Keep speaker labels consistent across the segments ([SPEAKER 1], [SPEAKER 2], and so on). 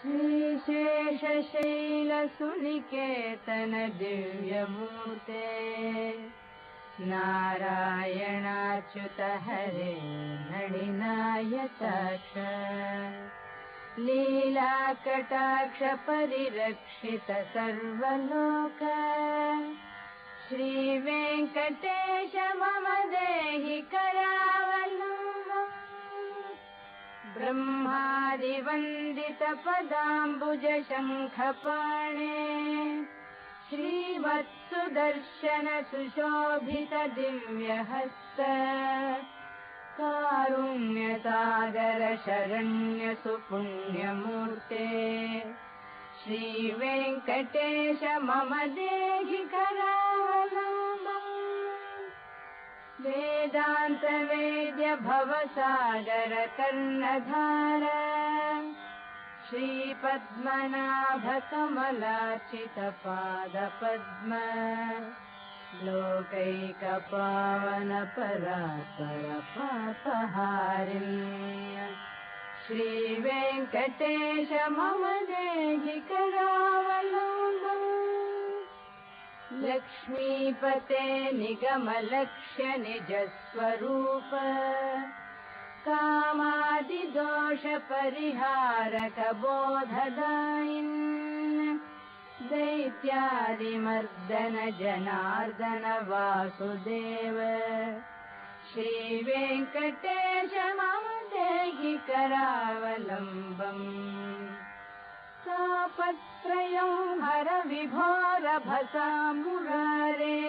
[SPEAKER 1] श्रीशेषशैलसुनिकेतन दिव्यमूर्ते नारायणाच्युत हरे नडिनायताक्ष लीलाकटाक्ष परिरक्षित सर्वलोक श्रीवेङ्कटेश मम देहि करावलम्बम् ब्रह्मादिवन्दित पदाम्बुज शङ्खपाणे श्रीवत्सुदर्शन सुशोभित दिव्यहस्त कारुण्यसागर शरण्य सुपुण्यमूर्ते श्रीवेङ्कटेश मम देहि करावलम्बम् वेदान्त वेद्य भवसागर कर्णधार श्रीपद्मनाभ कमलार्चित पादपद्म लोकैकपावन परात्पर पापहारिण्य श्रीवेङ्कटेश मम देहि करावलम्बम् लक्ष्मीपते निगमलक्ष्य निजस्वरूप कामादिदोष परिहारक बोधदायिन् दैत्यादिमर्दन जनार्दन वासुदेव श्रीवेङ्कटेश मम देहि करावलम्बम् तापत्रयं हर विभोरभसा मुरारे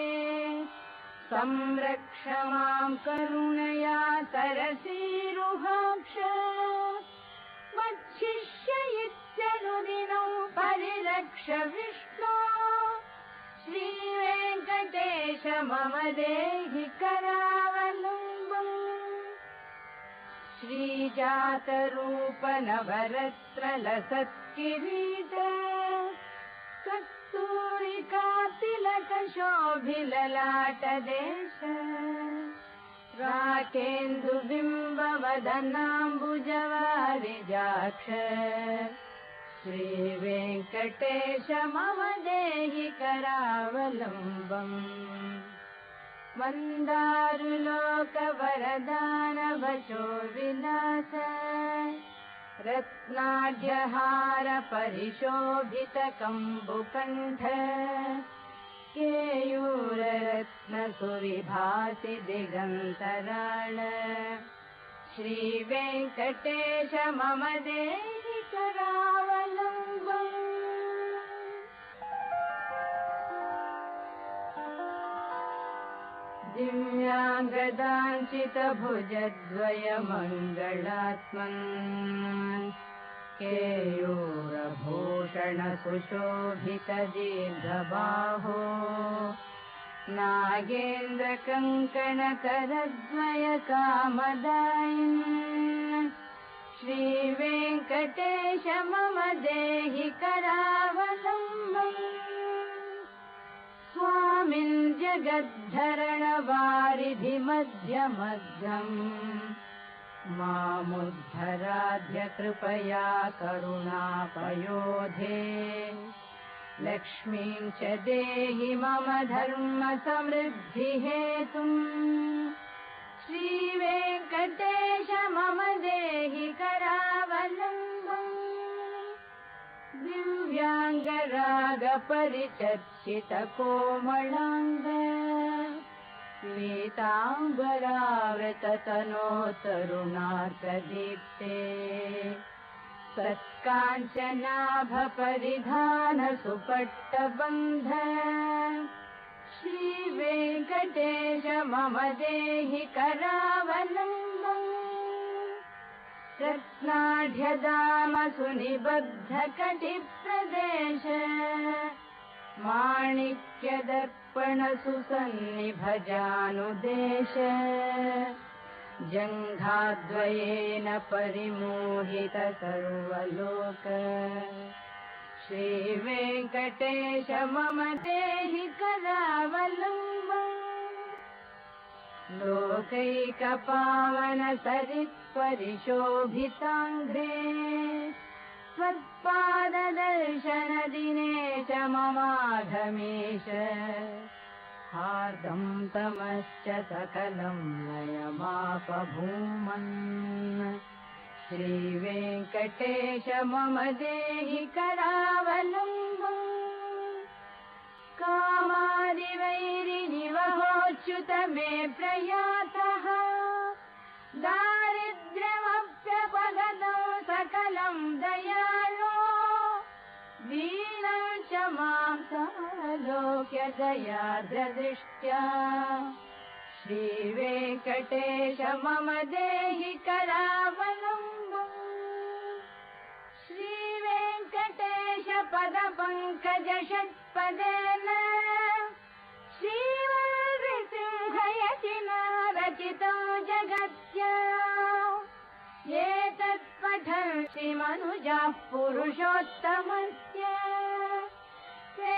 [SPEAKER 1] संरक्ष मां करुणया तरसीरुहाक्ष मच्छिष्य इत्यनुदिनं परिरक्ष विष्णो श्रीवेङ्कटेश मम देहि करावलम्बम् श्रीजातरूप नवरत्र लसत्किरीट कस्तूरिकातिलक शोभिललाटदेश राकेन्दुबिम्बवदनाम्बुजवारिजाक्ष श्रीवेङ्कटेश मम देहि करावलम्बम् मन्दारुलोकवरदानवचो विलास रत्नाढ्यहार परिशोभित कम्बुकण्ठ केयूररत्नसुविभासि दिगन्तराळ श्रीवेङ्कटेश मम देहि करावलम्बम् दिव्याङ्गदाञ्चित भुजद्वय मङ्गलात्मन् केयूरभूषण सुशोभित दीर्घबाहो नागेन्द्र कङ्कण करद्वय कामदायिन् श्रीवेङ्कटेश मम देहि करावलम्बम् स्वामिन् जगद्धरण वारिधि मध्यमध्यम् मामुद्धराध्य कृपया करुणापयोधे लक्ष्मीं च देहि मम धर्म समृद्धि हेतुम् श्रीवेङ्कटेश मम देहि करावलम्बम् दिव्याङ्गराग परिचर्चित कोमलाङ्ग पीताम्बरावृत तनोतरुणार्कदीप्ते सत्काञ्चनाभ परिधान सुपट्टबन्ध श्रीवेङ्कटेश मम देहि करावलम्बम् रत्नाढ्यदाम सुनिबद्ध कटिप्रदेश माणिक्यदर्पण सुसन्निभजानुदेश जङ्घाद्वयेन परिमोहित सर्वलोक श्रीवेङ्कटेश मम देहि करावलम्बम् लोकैकपावन सरित्परिशोभिताङ्घ्रे त्वत्पाद ममाधमीश हार्दं तमश्च सकलं लयमापभूमन् श्रीवेङ्कटेश मम देहि करावलम्बम् कामादिवैरिनिवहोच्युत मे प्रयातः दारिद्र्यमप्यपगतं सकलं दयालो दीनं च मां समालोक्य दयार्द्रदृष्ट्या श्रीवेङ्कटेश मम देहि करावलम्बम् श्रीवेङ्कटेश पदपङ्कज षट्पदेन श्रीवल्लृसिंहयतिना रचितो जगत्या एतत् पठन्ति मनुजाः पुरुषोत्तमस्य ते